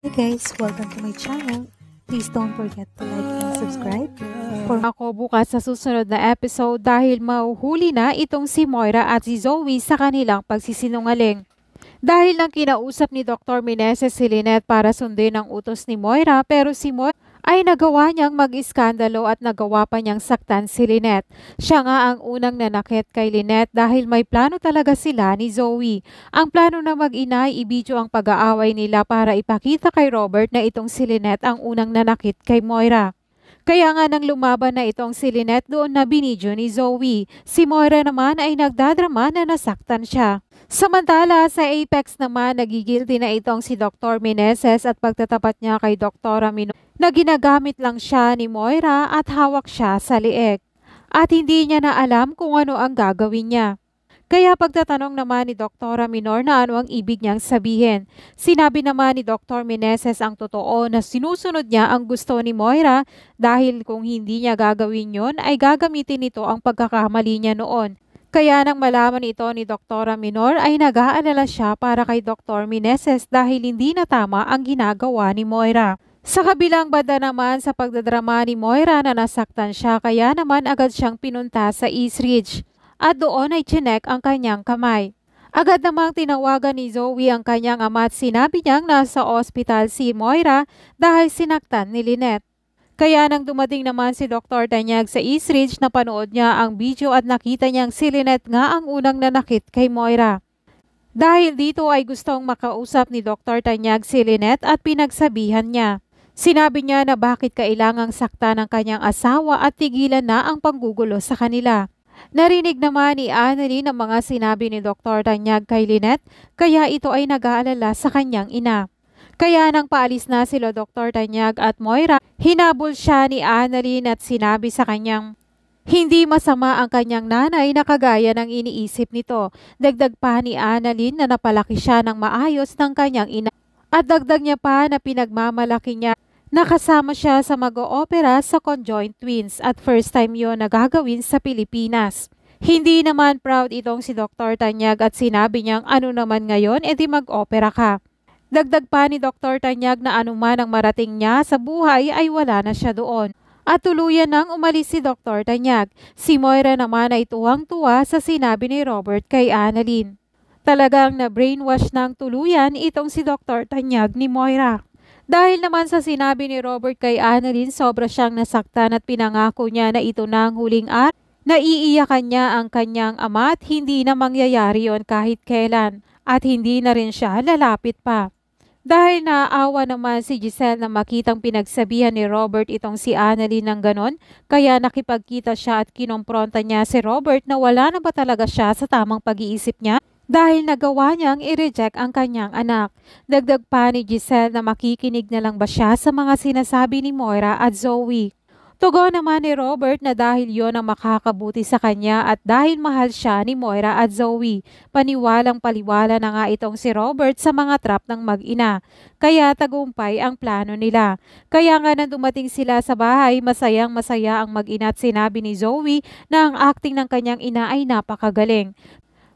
Hey guys, welcome to my channel. Please don't forget to like and subscribe. For Ako bukas sa susunod na episode dahil mahuhuli na itong si Moira at si Zoe sa kanilang pagsisinungaling. Dahil nang kinausap ni Dr. Meneses si Lynette para sundin ang utos ni Moira pero si Moira ay nagawa niyang mag-iskandalo at nagawa pa niyang saktan si Lynette. Siya nga ang unang nanakit kay Lynette dahil may plano talaga sila ni Zoe. Ang plano na mag-ina ay ibidyo ang pag-aaway nila para ipakita kay Robert na itong si Lynette ang unang nanakit kay Moira. Kaya nga nang lumaban na itong si Lynette doon na binidyo ni Zoe. Si Moira naman ay nagdadrama na nasaktan siya. Samantala sa Apex naman nagigilty na itong si Dr. Meneses at pagtatapat niya kay Dr. Amino na ginagamit lang siya ni Moira at hawak siya sa lieg. At hindi niya na alam kung ano ang gagawin niya. Kaya pagtatanong naman ni Dr. Minor na ano ang ibig niyang sabihin. Sinabi naman ni Dr. Meneses ang totoo na sinusunod niya ang gusto ni Moira dahil kung hindi niya gagawin yon ay gagamitin nito ang pagkakamali niya noon. Kaya nang malaman ito ni Dr. Minor ay nag-aalala siya para kay Dr. Meneses dahil hindi na tama ang ginagawa ni Moira. Sa kabilang banda naman sa pagdadrama ni Moira na nasaktan siya kaya naman agad siyang pinunta sa East Ridge. At doon ay chinek ang kanyang kamay. Agad namang tinawagan ni Zoe ang kanyang ama at sinabi niyang nasa ospital si Moira dahil sinaktan ni Lynette. Kaya nang dumating naman si Dr. Tanyag sa East Ridge, napanood niya ang video at nakita niyang si Lynette nga ang unang nanakit kay Moira. Dahil dito ay gustong makausap ni Dr. Tanyag si Lynette at pinagsabihan niya. Sinabi niya na bakit kailangang saktan ng kanyang asawa at tigilan na ang panggugulo sa kanila. Narinig naman ni Annalyn ang mga sinabi ni Dr. Tanyag kay Lynette kaya ito ay nag-aalala sa kanyang ina. Kaya nang paalis na sila Dr. Tanyag at Moira, hinabol siya ni Annalyn at sinabi sa kanyang hindi masama ang kanyang nanay na kagaya ng iniisip nito. Dagdag pa ni Annalyn na napalaki siya ng maayos ng kanyang ina. At dagdag niya pa na pinagmamalaki niya nakasama siya sa mag-oopera sa Conjoint Twins at first time yon na gagawin sa Pilipinas. Hindi naman proud itong si Dr. Tanyag at sinabi niyang ano naman ngayon edi mag-opera ka. Dagdag pa ni Dr. Tanyag na anuman ang marating niya sa buhay ay wala na siya doon. At tuluyan nang umalis si Dr. Tanyag. Si Moira naman ay tuwang-tuwa sa sinabi ni Robert kay Annalyn. Talagang na-brainwash ng tuluyan itong si Dr. Tanyag ni Moira. Dahil naman sa sinabi ni Robert kay Annalyn, sobra siyang nasaktan at pinangako niya na ito na ang huling araw. Naiiyakan niya ang kanyang ama at hindi na mangyayari yon kahit kailan. At hindi na rin siya lalapit pa. Dahil naaawa naman si Giselle na makitang pinagsabihan ni Robert itong si Annalyn ng ganon, kaya nakipagkita siya at kinompronta niya si Robert na wala na ba talaga siya sa tamang pag-iisip niya dahil nagawa niyang i-reject ang kanyang anak. Dagdag pa ni Giselle na makikinig na lang ba siya sa mga sinasabi ni Moira at Zoe. Tugon naman ni Robert na dahil yon ang makakabuti sa kanya at dahil mahal siya ni Moira at Zoe. Paniwalang paliwala na nga itong si Robert sa mga trap ng mag-ina. Kaya tagumpay ang plano nila. Kaya nga nang dumating sila sa bahay, masayang masaya ang mag-ina at sinabi ni Zoe na ang acting ng kanyang ina ay napakagaling.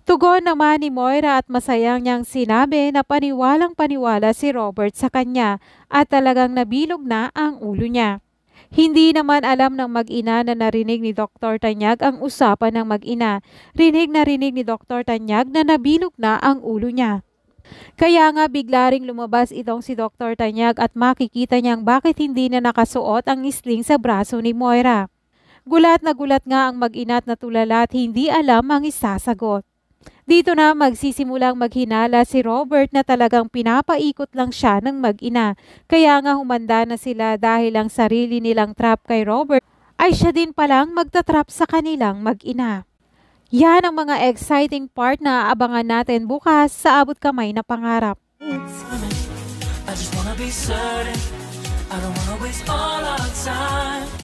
Tugon naman ni Moira at masayang niyang sinabi na paniwalang paniwala si Robert sa kanya at talagang nabilog na ang ulo niya. Hindi naman alam ng mag-ina na narinig ni Dr. Tanyag ang usapan ng mag-ina. Rinig na rinig ni Dr. Tanyag na nabilog na ang ulo niya. Kaya nga bigla ring lumabas itong si Dr. Tanyag at makikita niyang bakit hindi na nakasuot ang sling sa braso ni Moira. Gulat na gulat nga ang mag-ina at natulala at hindi alam ang isasagot. Dito na magsisimulang maghinala si Robert na talagang pinapaikot lang siya ng mag-ina. Kaya nga humanda na sila dahil ang sarili nilang trap kay Robert ay siya din palang magtatrap sa kanilang mag-ina. Yan ang mga exciting part na aabangan natin bukas sa Abot Kamay na Pangarap. I just wanna be certain I don't wanna waste all our time.